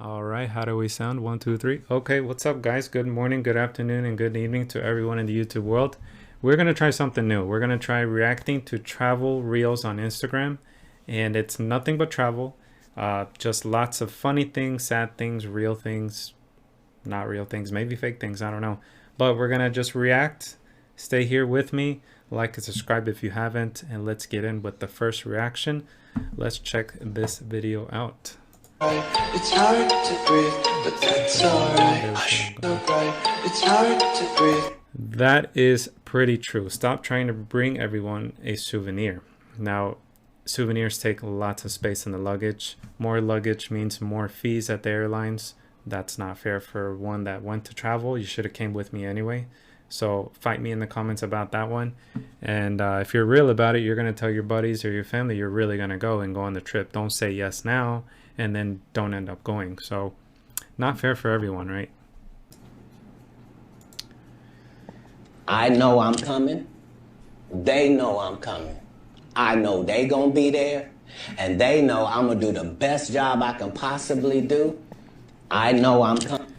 All right, how do we sound? One, two, three. Okay, what's up, guys? Good morning, good afternoon, and good evening to everyone in the YouTube world. We're going to try something new. We're going to try reacting to travel reels on Instagram, and it's nothing but travel. Just lots of funny things, sad things, real things, not real things, maybe fake things, I don't know. But we're going to just react. Stay here with me. Like and subscribe if you haven't, and let's get in with the first reaction. Let's check this video out. It's hard to breathe, but that's alright. So bright, it's hard to breathe. That is pretty true. Stop trying to bring everyone a souvenir. Now, souvenirs take lots of space in the luggage. More luggage means more fees at the airlines. That's not fair for one that went to travel. You should have came with me anyway. So fight me in the comments about that one. And if you're real about it, you're going to tell your buddies or your family you're really going to go and go on the trip. Don't say yes now and then don't end up going. So not fair for everyone, right? I know I'm coming. They know I'm coming. I know they gonna be there. And they know I'm gonna do the best job I can possibly do. I know I'm coming.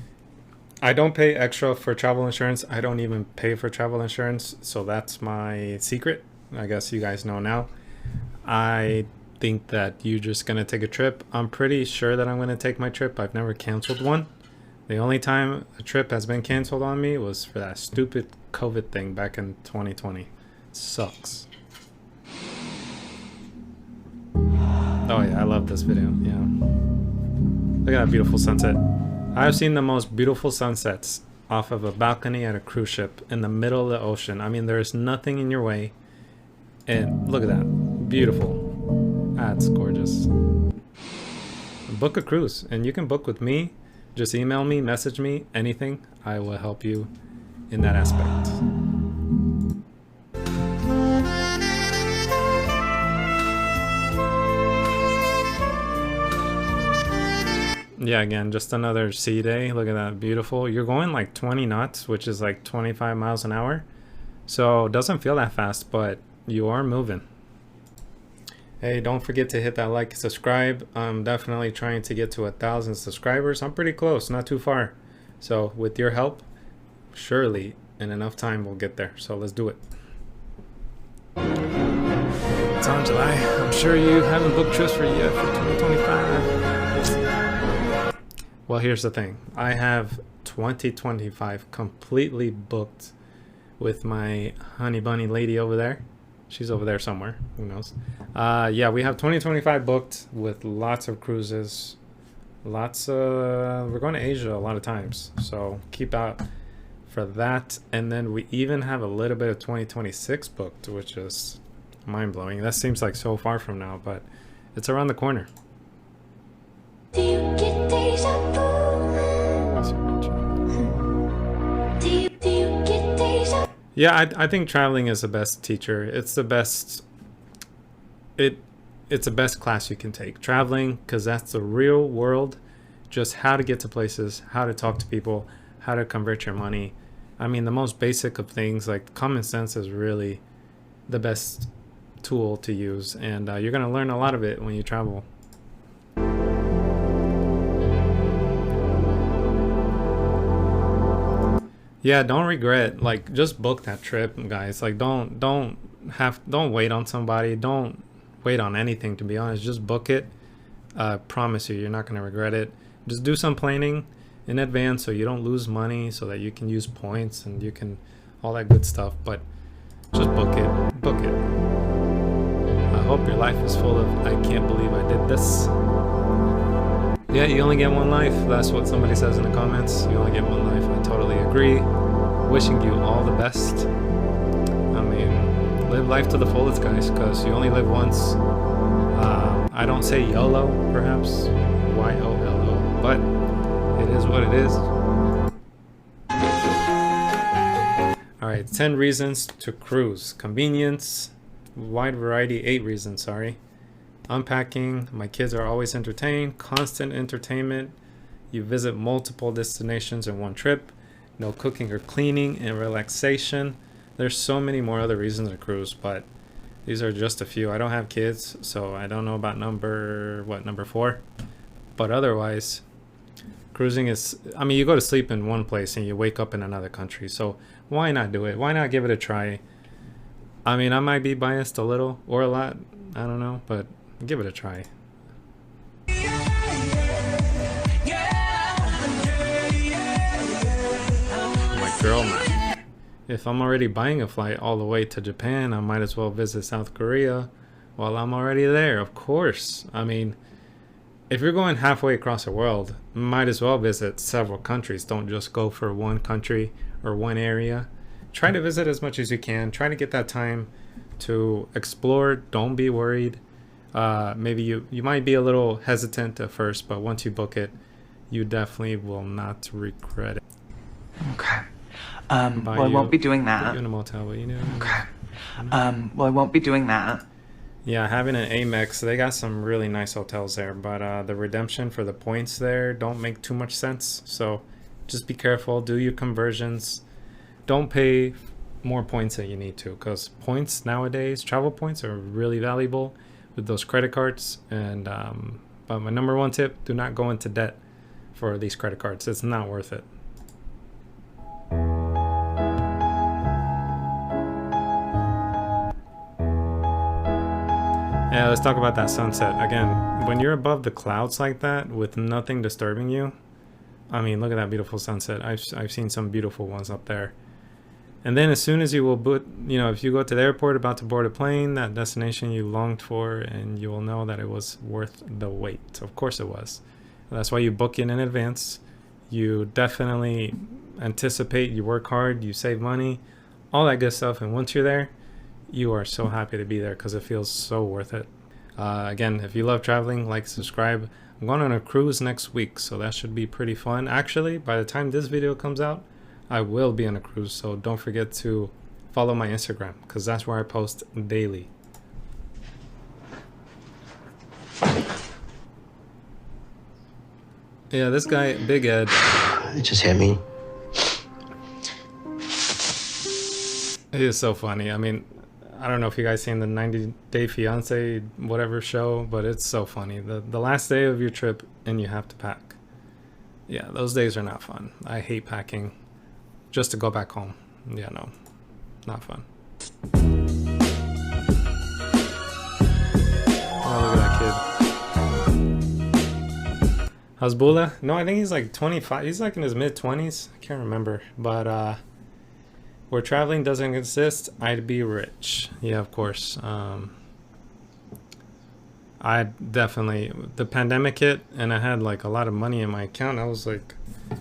I don't pay extra for travel insurance. I don't even pay for travel insurance. So that's my secret. I guess you guys know now. I think that you're just going to take a trip. I'm pretty sure that I'm going to take my trip. I've never canceled one. The only time a trip has been canceled on me was for that stupid COVID thing back in 2020. It sucks. Oh yeah, I love this video. Yeah. Look at that beautiful sunset. I've seen the most beautiful sunsets off of a balcony at a cruise ship in the middle of the ocean. I mean, there's nothing in your way. And look at that. Beautiful. That's gorgeous. Book a cruise. And you can book with me. Just email me, message me, anything. I will help you in that aspect. Yeah, again, just another sea day. Look at that, beautiful. You're going like 20 knots, which is like 25 miles an hour. So it doesn't feel that fast, but you are moving. Hey, don't forget to hit that like and subscribe. I'm definitely trying to get to 1,000 subscribers. I'm pretty close, not too far. So with your help, surely in enough time we'll get there. So let's do it. It's on July. I'm sure you haven't booked trips for yet for 2025. Well, here's the thing. I have 2025 completely booked with my honey bunny lady over there. She's over there somewhere. Who knows? Yeah, we have 2025 booked with lots of cruises. We're going to Asia a lot of times. So keep out for that. And then we even have a little bit of 2026 booked, which is mind-blowing. That seems like so far from now, but it's around the corner. Do you get deja vu? Do you get deja? Yeah, I think traveling is the best teacher. It's the best. It's the best class you can take. Traveling, because that's the real world. Just how to get to places, how to talk to people, how to convert your money. I mean, the most basic of things, like common sense, is really the best tool to use, and you're gonna learn a lot of it when you travel. Yeah, don't regret. Like, just book that trip, guys. Like, don't wait on somebody. Don't wait on anything, to be honest. Just book it. Promise you're not gonna regret it. Just do some planning in advance so you don't lose money, so that you can use points and you can all that good stuff. But just book it. Book it. I hope your life is full of I can't believe I did this. Yeah, you only get one life. That's what somebody says in the comments. You only get one life. I totally agree. Wishing you all the best. I mean, live life to the fullest, guys, because you only live once. I don't say YOLO, perhaps. YOLO. But it is what it is. Alright, 10 reasons to cruise. Convenience. Wide variety. 8 reasons, sorry. Unpacking, my kids are always entertained, constant entertainment, you visit multiple destinations in one trip, no cooking or cleaning, and relaxation. There's so many more other reasons to cruise, but these are just a few. I don't have kids, so I don't know about number 4. But otherwise, Cruising is, I mean, you go to sleep in one place and you wake up in another country. So why not do it? Why not give it a try? I mean, I might be biased a little or a lot. I don't know, but give it a try. My girl, man. If I'm already buying a flight all the way to Japan, I might as well visit South Korea while I'm already there. Of course. I mean, if you're going halfway across the world, might as well visit several countries. Don't just go for one country or one area. Try to visit as much as you can. Try to get that time to explore. Don't be worried. Maybe you might be a little hesitant at first, but once you book it, you definitely will not regret it. Okay. Well, I won't be doing that. You in a motel, but you know. Okay. Well, I won't be doing that. Yeah, having an Amex, they got some really nice hotels there, but the redemption for the points there don't make too much sense. So just be careful. Do your conversions. Don't pay more points than you need to, because points nowadays, travel points, are really valuable with those credit cards. And but my number one tip: do not go into debt for these credit cards. It's not worth it. Yeah, let's talk about that sunset. Again, when you're above the clouds like that with nothing disturbing you, I mean, look at that beautiful sunset. I've seen some beautiful ones up there. And then as soon as you will if you go to the airport about to board a plane, that destination you longed for, and you will know that it was worth the wait. Of course it was. That's why you book it in advance. You definitely anticipate, you work hard, you save money, all that good stuff. And once you're there, you are so happy to be there because it feels so worth it. Again, if you love traveling, like, subscribe. I'm going on a cruise next week, so that should be pretty fun. Actually, by the time this video comes out, I will be on a cruise, so don't forget to follow my Instagram because that's where I post daily. Yeah, this guy, Big Ed. It just hit me. He is so funny. I mean, I don't know if you guys seen the 90 Day Fiance whatever show, but it's so funny. The last day of your trip and you have to pack. Yeah, those days are not fun. I hate packing just to go back home. Yeah, no, not fun. Oh, look at that kid. How's Bula? No, I think he's like 25. He's like in his mid-20s. I can't remember. But where traveling doesn't exist, I'd be rich. Yeah, of course. I definitely, the pandemic hit and I had like a lot of money in my account. I was like,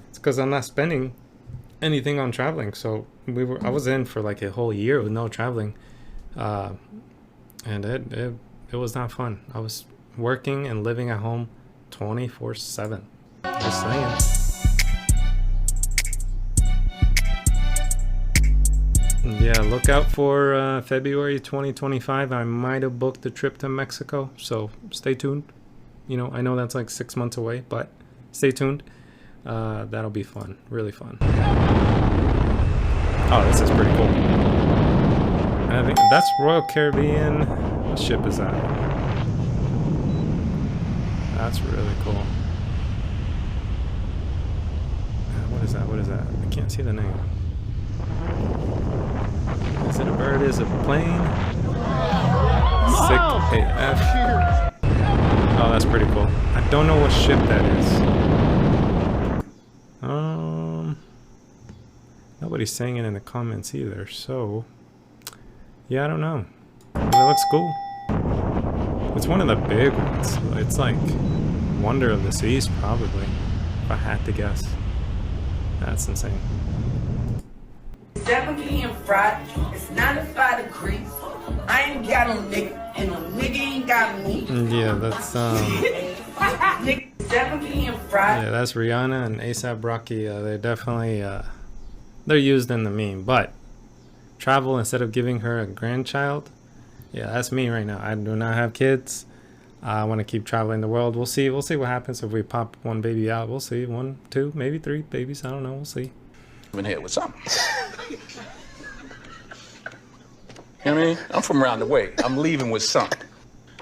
it's because I'm not spending anything on traveling. So I was in for like a whole year with no traveling. And it was not fun. I was working and living at home 24/7. Just saying. Yeah, look out for February 2025. I might have booked a trip to Mexico, so stay tuned. You know, I know that's like 6 months away, but stay tuned. That'll be fun, really fun. Oh, this is pretty cool. And I think that's Royal Caribbean. What ship is that? That's really cool. What is that? What is that? I can't see the name. Is it a bird? Is it a plane? Sick AF. Oh, that's pretty cool. I don't know what ship that is. Nobody's saying it in the comments either, so yeah, I don't know. But it looks cool. It's one of the big ones. It's like Wonder of the Seas, probably, if I had to guess. That's insane. 7 p.m. Friday, it's 95 degrees. I ain't got a nigga, and a nigga ain't got me. Yeah, that's 7 p.m. Friday. Yeah, that's Rihanna and A$AP Rocky. They definitely they're used in the meme. But travel instead of giving her a grandchild. Yeah, that's me right now. I do not have kids. I want to keep traveling the world. We'll see. We'll see what happens if we pop one baby out. We'll see. 1, 2, maybe 3 babies. I don't know. We'll see. I'm in here with something. You know what I mean? I'm from around the way. I'm leaving with something.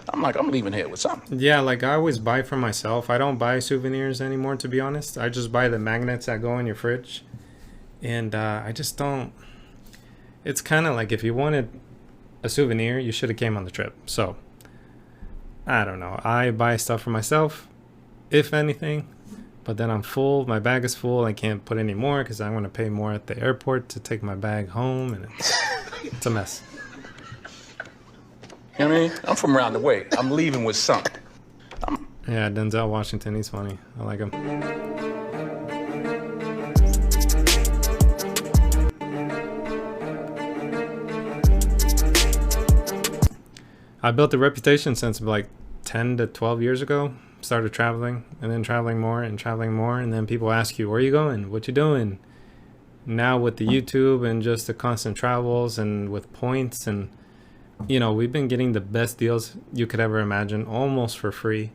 I'm like, I'm leaving here with something. Yeah, like I always buy for myself. I don't buy souvenirs anymore, to be honest. I just buy the magnets that go in your fridge. And I just don't. It's kind of like if you wanted a souvenir, you should have came on the trip. So, I don't know. I buy stuff for myself, if anything. But then I'm full. My bag is full. I can't put any more because I'm going to pay more at the airport to take my bag home. And it's a mess. You know what I mean? I'm from around the way. I'm leaving with something. Yeah, Denzel Washington, he's funny. I like him. I built a reputation since like 10 to 12 years ago. Started traveling and then traveling more and traveling more. And then people ask you, where are you going? What you doing? Now with the YouTube and just the constant travels and with points and you know, we've been getting the best deals you could ever imagine, almost for free.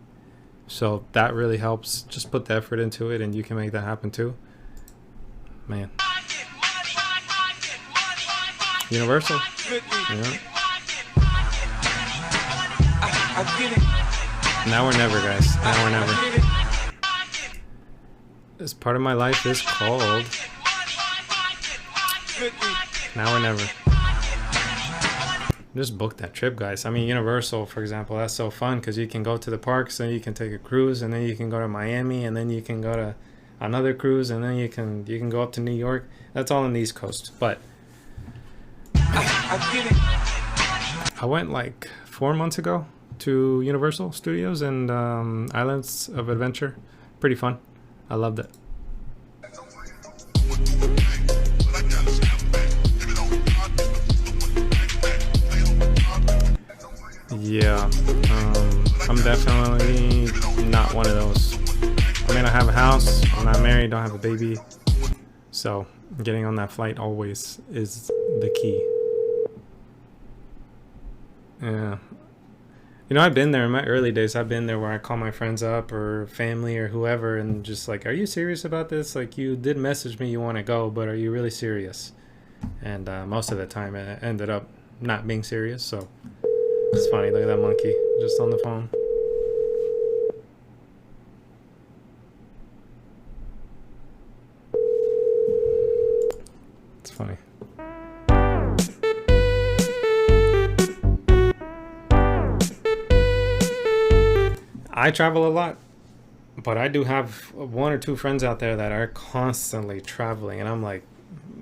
So that really helps. Just put the effort into it and you can make that happen too. Man. Universal. Yeah. Now or never, guys. Now or never. This part of my life is called Now or Never. Just book that trip, guys. I mean, Universal, for example, that's so fun because you can go to the parks and you can take a cruise and then you can go to Miami and then you can go to another cruise and then you can go up to New York. That's all on the East Coast. But I went like 4 months ago to Universal Studios and Islands of Adventure. Pretty fun. I loved it. Yeah, I'm definitely not one of those. I mean, I have a house, I'm not married, don't have a baby. So getting on that flight always is the key. Yeah. You know, I've been there in my early days. I've been there where I call my friends up or family or whoever and just like, are you serious about this? Like, you did message me you want to go, but are you really serious? And most of the time it ended up not being serious, so it's funny. Look at that monkey just on the phone. It's funny. I travel a lot, but I do have 1 or 2 friends out there that are constantly traveling, and I'm like,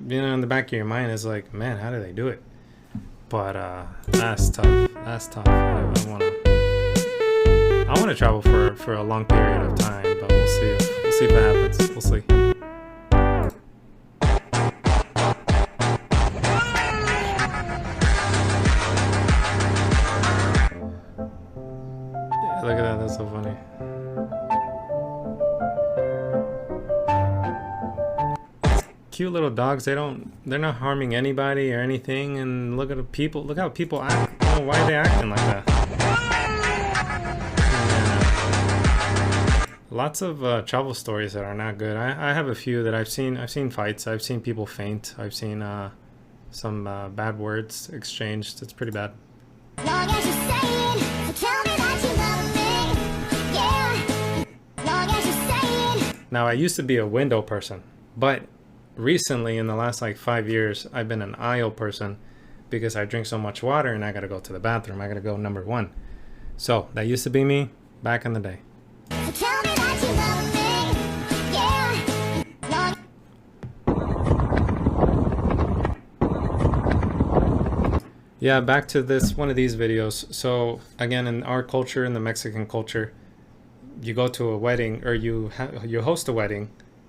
you know, in the back of your mind is like, man, how do they do it? But that's tough. That's tough. I want to travel for a long period of time, but we'll see. We'll see if it happens. We'll see. Yeah, look at that. That's so funny. Cute little dogs. They're not harming anybody or anything. And look at the people. Look how people act. I don't know why are they acting like that. Yeah. Lots of travel stories that are not good. I have a few that I've seen. I've seen fights. I've seen people faint. I've seen some bad words exchanged. It's pretty bad. Now, I used to be a window person, but recently in the last like 5 years I've been an aisle person because I drink so much water and I gotta go to the bathroom. I gotta go number 1. So that used to be me back in the day. Yeah, back to this one of these videos. So again, in our culture, in the Mexican culture, you go to a wedding or you host a wedding,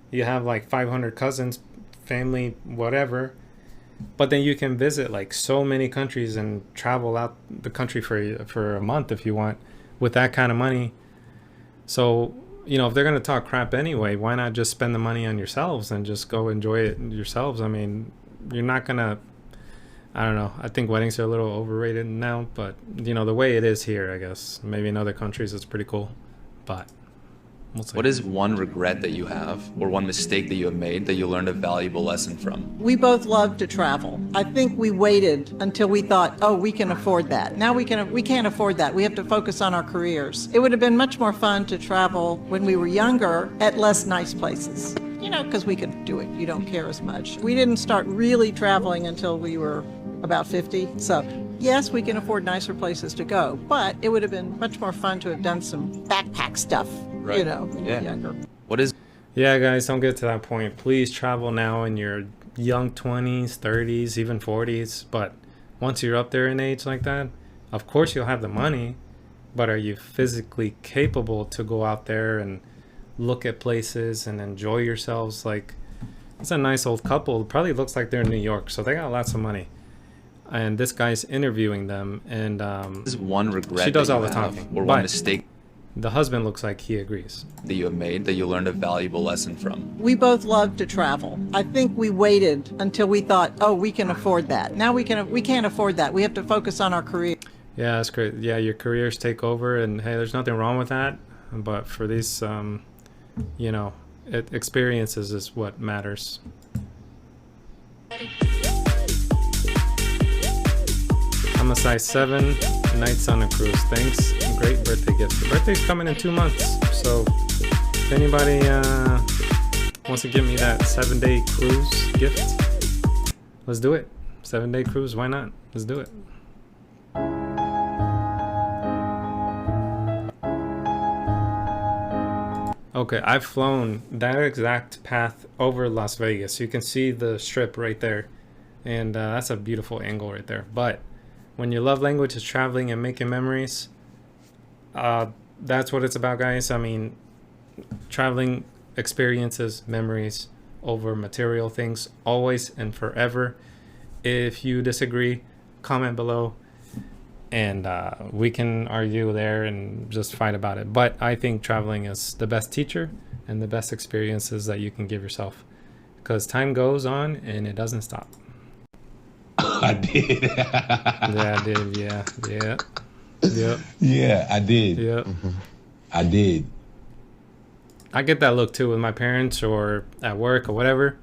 you have like 500 cousins, family, whatever, but then you can visit like so many countries and travel out the country for a month if you want with that kind of money. So, you know, if they're going to talk crap anyway, why not just spend the money on yourselves and just go enjoy it yourselves? I mean, you're not going to, I don't know. I think weddings are a little overrated now, but you know, the way it is here, I guess maybe in other countries it's pretty cool, but We'll see. What is one regret that you have, or one mistake that you have made that you learned a valuable lesson from? We both love to travel. I think we waited until we thought, oh, we can afford that. Now we can't afford that. We have to focus on our careers. It would have been much more fun to travel when we were younger at less nice places. You know, because we could do it. You don't care as much. We didn't start really traveling until we were about 50. So yes, we can afford nicer places to go, but it would have been much more fun to have done some backpack stuff, you know, when you're younger. What is... Yeah, guys, don't get to that point. Please travel now in your young 20s, 30s, even 40s. But once you're up there in age like that, of course you'll have the money, but are you physically capable to go out there and look at places and enjoy yourselves? Like, it's a nice old couple. It probably looks like they're in New York, so they got lots of money. And this guy's interviewing them, and is one regret she does that all you the have, talking. or one mistake The husband looks like he agrees. that you have made that you learned a valuable lesson from? We both love to travel. I think we waited until we thought, oh, we can afford that. Now we can't afford that. We have to focus on our career. Yeah, that's great. Yeah, your careers take over, and hey, there's nothing wrong with that. But for these, you know, experiences is what matters. I'm a size 7, nights on a cruise. Thanks. Great birthday gift. Your birthday's coming in 2 months. So if anybody wants to give me that 7-day cruise gift, let's do it. 7-day cruise, why not? Let's do it. Okay, I've flown that exact path over Las Vegas. You can see the strip right there. And that's a beautiful angle right there. But when your love language is traveling and making memories, that's what it's about, guys. I mean, traveling experiences, memories over material things, always and forever. If you disagree, comment below, and we can argue there and just fight about it. But I think traveling is the best teacher and the best experiences that you can give yourself, because time goes on and it doesn't stop. I did. Yeah, I did. Yeah. Yep. Yeah, I did. Yep. I did. I get that look too with my parents or at work or whatever.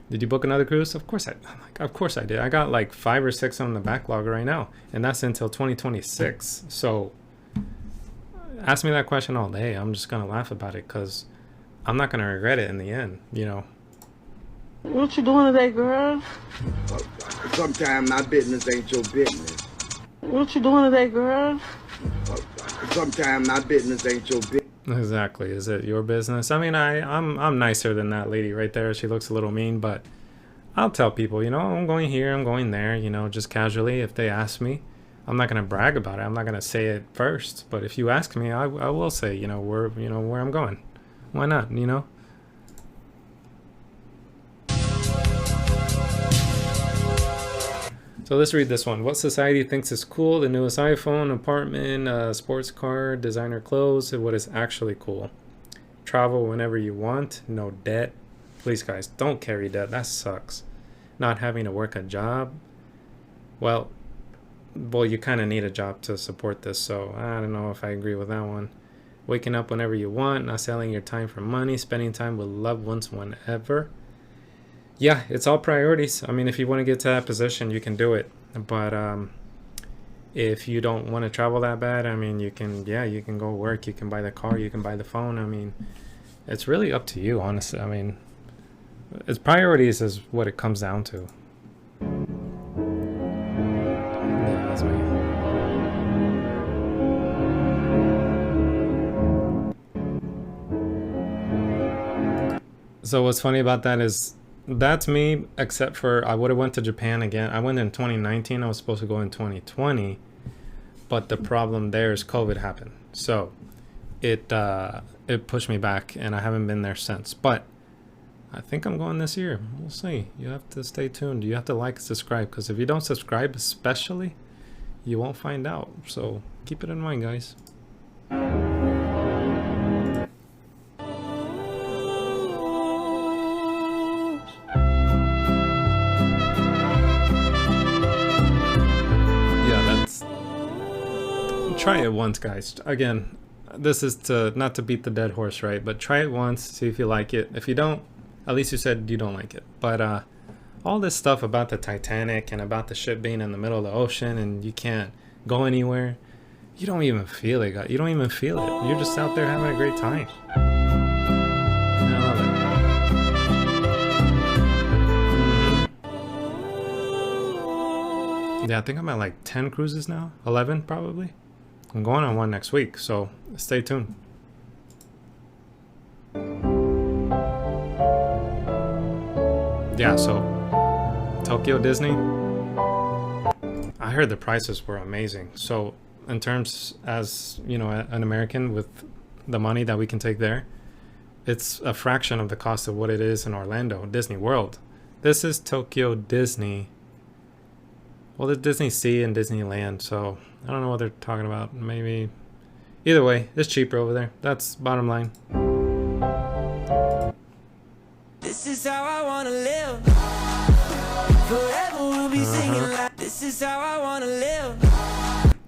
Did you book another cruise? Of course I did. I got like 5 or 6 on the backlog right now, and that's until 2026. So ask me that question all day. I'm just gonna laugh about it because I'm not gonna regret it in the end, you know. What you doing today, girl? Sometimes my business ain't your business. What you doing today, girl? Sometimes my business ain't your business. Exactly. Is it your business? I mean, I'm nicer than that lady right there. She looks a little mean, but I'll tell people, you know, I'm going here, I'm going there, you know, just casually. If they ask me, I'm not gonna brag about it. I'm not gonna say it first. But if you ask me, I will say, you know, where I'm going. Why not? You know. So let's read this one. What society thinks is cool? The newest iPhone, apartment, sports car, designer clothes. What is actually cool? Travel whenever you want. No debt. Please, guys, don't carry debt. That sucks. Not having to work a job. Well, you kind of need a job to support this. So I don't know if I agree with that one. Waking up whenever you want. Not selling your time for money. Spending time with loved ones whenever. Yeah, it's all priorities. I mean, if you want to get to that position, you can do it. But if you don't want to travel that bad, I mean, you can go work. You can buy the car. You can buy the phone. I mean, it's really up to you, honestly. I mean, it's priorities is what it comes down to. Yeah, that's me. So what's funny about that is, that's me, except for I would have went to Japan again. I went in 2019. I was supposed to go in 2020, but the problem there is COVID happened. So it pushed me back, and I haven't been there since. But I think I'm going this year. We'll see. You have to stay tuned. You have to like and subscribe, because if you don't subscribe, especially, you won't find out. So keep it in mind, guys. Try it once, guys. Again, this is to not to beat the dead horse, right? But try it once, see if you like it. If you don't, at least you said you don't like it. But all this stuff about the Titanic and about the ship being in the middle of the ocean and you can't go anywhere, you don't even feel it, guys. You don't even feel it. You're just out there having a great time. Yeah, I think I'm at like 10 cruises now, 11 probably. I'm going on one next week, so stay tuned. Yeah, so Tokyo Disney, I heard the prices were amazing. So in terms, as you know, an American with the money that we can take there, it's a fraction of the cost of what it is in Orlando, Disney World. This is Tokyo Disney. Well, there's Disney Sea and Disneyland, so I don't know what they're talking about. Maybe, either way, it's cheaper over there. That's bottom line. This is how I wanna live. Forever we'll be singing like this is how I wanna live.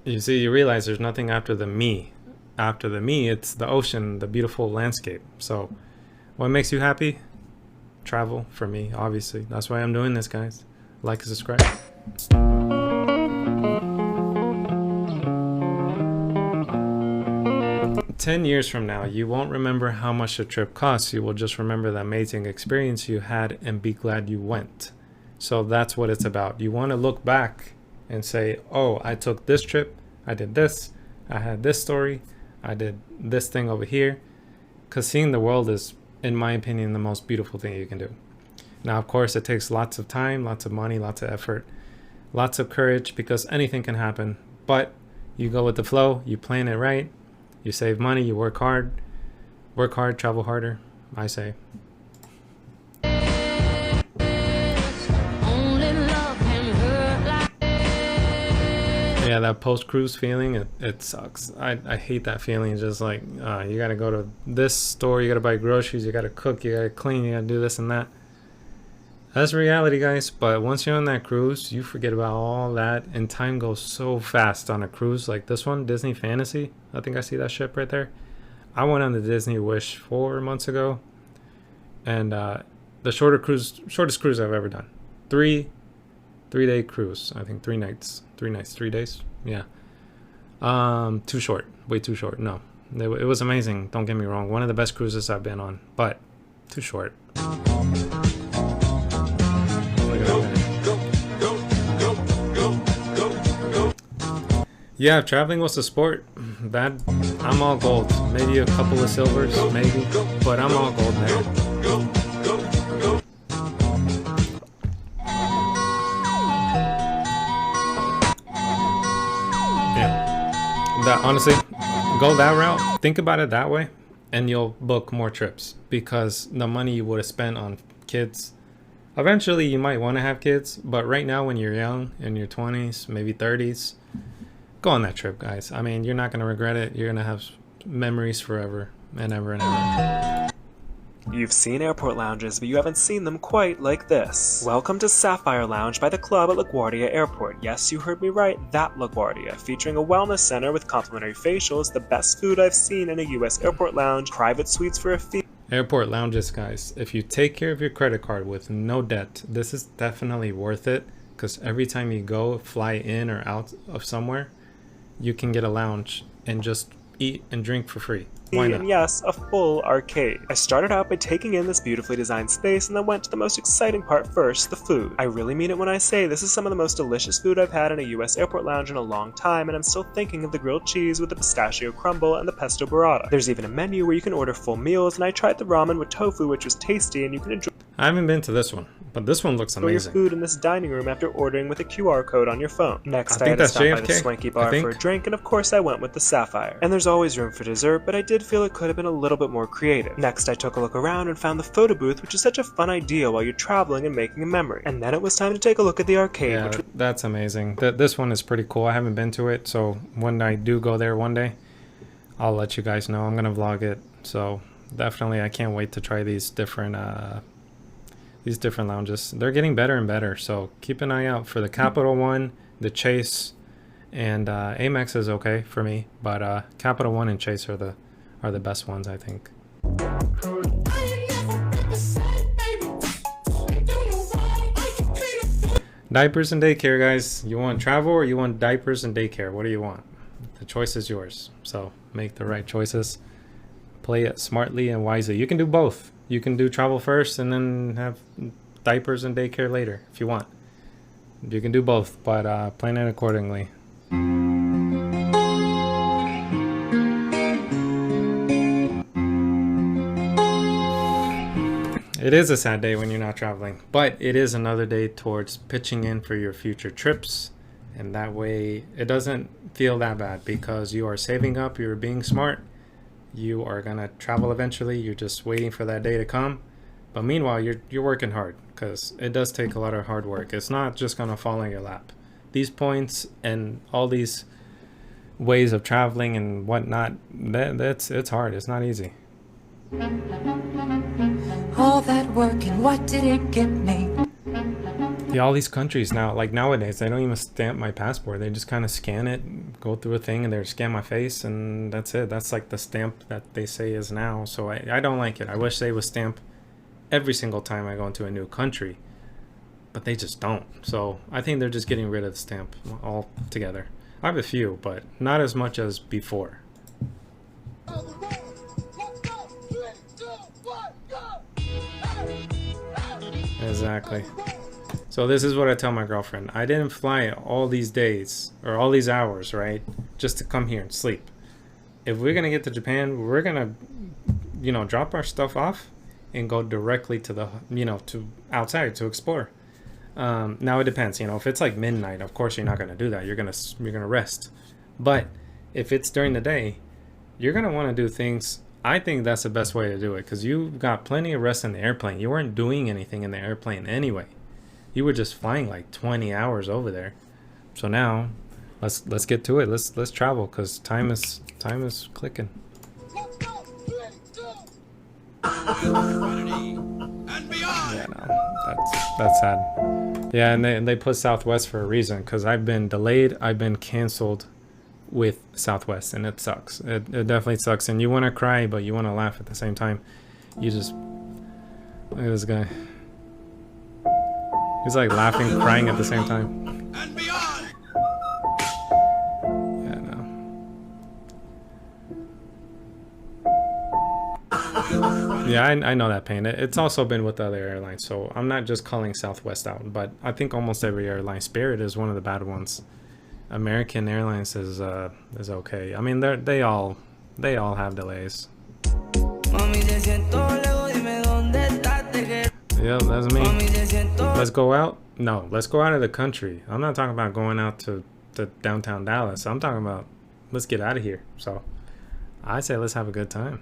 You see, you realize there's nothing after the me. After the me, it's the ocean, the beautiful landscape. So, what makes you happy? Travel for me, obviously. That's why I'm doing this, guys. Like and subscribe. 10 years from now, you won't remember how much the trip costs. You will just remember the amazing experience you had and be glad you went. So that's what it's about. You want to look back and say, oh, I took this trip, I did this, I had this story, I did this thing over here. Because seeing the world is, in my opinion, the most beautiful thing you can do. Now, of course, it takes lots of time, lots of money, lots of effort, lots of courage, because anything can happen. But you go with the flow, you plan it right, you save money, you work hard, travel harder, I say. Yeah, that post-cruise feeling, it sucks. I hate that feeling. Just like, you gotta go to this store, you gotta buy groceries, you gotta cook, you gotta clean, you gotta do this and that. That's reality, guys. But once you're on that cruise, you forget about all that, and time goes so fast on a cruise like this one, Disney Fantasy. I think I see that ship right there. I went on the Disney Wish 4 months ago, and the shortest cruise I've ever done. Three-day cruise. I think 3 nights, 3 days. Yeah. Too short. Way too short. No, it was amazing. Don't get me wrong. One of the best cruises I've been on, but too short. Yeah, if traveling was a sport, that I'm all gold. Maybe a couple of silvers, maybe, but I'm all gold there. Yeah, that honestly, go that route. Think about it that way, and you'll book more trips because the money you would have spent on kids. Eventually, you might want to have kids, but right now, when you're young, in your 20s, maybe 30s. Go on that trip, guys. I mean, you're not going to regret it. You're going to have memories forever and ever and ever. You've seen airport lounges, but you haven't seen them quite like this. Welcome to Sapphire Lounge by the club at LaGuardia Airport. Yes, you heard me right, that LaGuardia. Featuring a wellness center with complimentary facials, the best food I've seen in a US airport lounge, private suites for a fee. Airport lounges, guys. If you take care of your credit card with no debt, this is definitely worth it. Because every time you go, fly in or out of somewhere, you can get a lounge and just eat and drink for free. Why not? And yes, a full arcade. I started out by taking in this beautifully designed space and then went to the most exciting part first, the food. I really mean it when I say this is some of the most delicious food I've had in a US airport lounge in a long time, and I'm still thinking of the grilled cheese with the pistachio crumble and the pesto burrata. There's even a menu where you can order full meals, and I tried the ramen with tofu, which was tasty, and you can enjoy I haven't been to this one, but this one looks amazing. Your food in this dining room after ordering with a QR code on your phone. Next, I had to stop by the Swanky Bar for a drink, and of course I went with the Sapphire. And there's always room for dessert, but I did feel it could have been a little bit more creative. Next, I took a look around and found the photo booth, which is such a fun idea while you're traveling and making a memory. And then it was time to take a look at the arcade. Yeah, that's amazing. This one is pretty cool. I haven't been to it, so when I do go there one day, I'll let you guys know. I'm gonna vlog it. So definitely, I can't wait to try these different lounges. They're getting better and better, so keep an eye out for the Capital one, the Chase, and Amex is okay for me, but Capital One and Chase are the best ones, I think. Diapers and daycare, guys. You want travel or you want diapers and daycare? What do you want? The choice is yours. So make the right choices. Play it smartly and wisely. You can do both. You can do travel first and then have diapers and daycare later if you want. You can do both, but plan it accordingly. It is a sad day when you're not traveling, but it is another day towards pitching in for your future trips, and that way it doesn't feel that bad because you are saving up, you're being smart, you are gonna travel eventually, you're just waiting for that day to come. But meanwhile, you're working hard because it does take a lot of hard work. It's not just gonna fall in your lap. These points and all these ways of traveling and whatnot, it's hard. It's not easy. All that work and what did it get me? Yeah, all these countries now, like nowadays, they don't even stamp my passport. They just kind of scan it, go through a thing, and they scan my face, and that's it. That's like the stamp that they say is now. So I don't like it. I wish they would stamp every single time I go into a new country, but they just don't. So I think they're just getting rid of the stamp altogether. I have a few, but not as much as before. Exactly. So this is what I tell my girlfriend. I didn't fly all these days or all these hours, right, just to come here and sleep. If we're gonna get to Japan, we're gonna, drop our stuff off and go directly to the, to outside to explore. Now it depends. If it's like midnight, of course you're not gonna do that. You're gonna rest. But if it's during the day, you're gonna want to do things. I think that's the best way to do it because you've got plenty of rest in the airplane. You weren't doing anything in the airplane anyway. You were just flying like 20 hours over there. So now, let's get to it. Let's travel because time is clicking. Yeah, no, that's sad. Yeah, and they put Southwest for a reason because I've been delayed. I've been canceled with Southwest, and it sucks. It definitely sucks, and you want to cry, but you want to laugh at the same time. You just look at this guy. He's like laughing, crying at the same time. Yeah, no. Yeah, I know that pain. It's also been with other airlines, so I'm not just calling Southwest out, but I think almost every airline. Spirit is one of the bad ones. American Airlines is okay. I mean, they all have delays. Yeah, that's me. Let's go out? No, let's go out of the country. I'm not talking about going out to downtown Dallas. I'm talking about let's get out of here. So I say let's have a good time.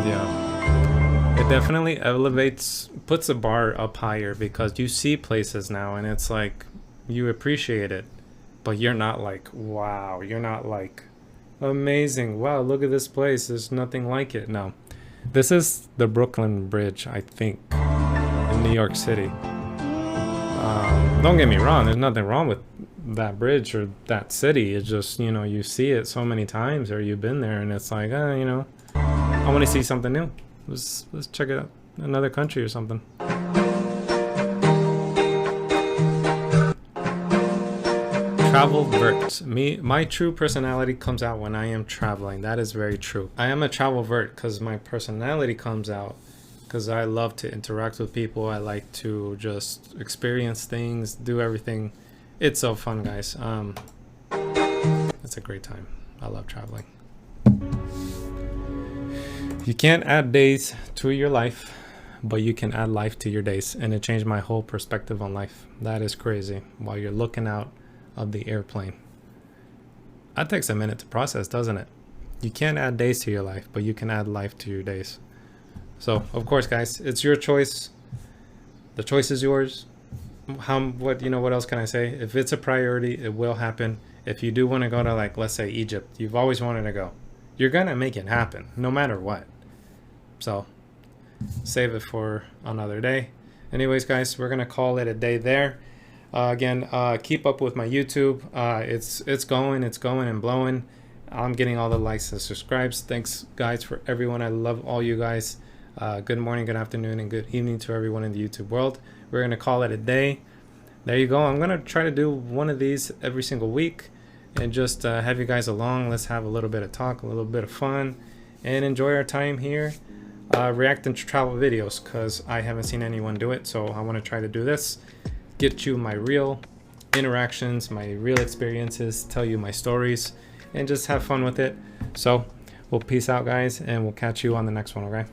Yeah. It definitely puts the bar up higher because you see places now and it's like you appreciate it, but you're not like, wow, you're not like, amazing, wow, look at this place, there's nothing like it. No, this is the Brooklyn Bridge, I think, in New York City. Don't get me wrong, there's nothing wrong with that bridge or that city. It's just, you see it so many times or you've been there and it's like, I want to see something new. Let's check it out, another country or something. Travelvert. My true personality comes out when I am traveling. That is very true. I am a travelvert because my personality comes out because I love to interact with people. I like to just experience things, do everything. It's so fun, guys. It's a great time. I love traveling. You can't add days to your life, but you can add life to your days. And it changed my whole perspective on life. That is crazy. While you're looking out of the airplane. That takes a minute to process, doesn't it? You can't add days to your life, but you can add life to your days. So, of course, guys, it's your choice. The choice is yours. What else can I say? If it's a priority, it will happen. If you do want to go to, like, let's say Egypt, you've always wanted to go. You're going to make it happen, no matter what. So, save it for another day. anyways, guys, we're gonna call it a day there. Again, keep up with my YouTube. It's going and blowing. I'm getting all the likes and subscribes. Thanks, guys, for everyone. I love all you guys. Good morning, good afternoon, and good evening to everyone in the YouTube world. We're gonna call it a day. There you go. I'm gonna try to do one of these every single week and just have you guys along. Let's have a little bit of talk, a little bit of fun, and enjoy our time here reacting to travel videos, because I haven't seen anyone do it. So I want to try to do this, get you my real interactions, my real experiences, tell you my stories, and just have fun with it. So we'll peace out, guys, and we'll catch you on the next one. Okay.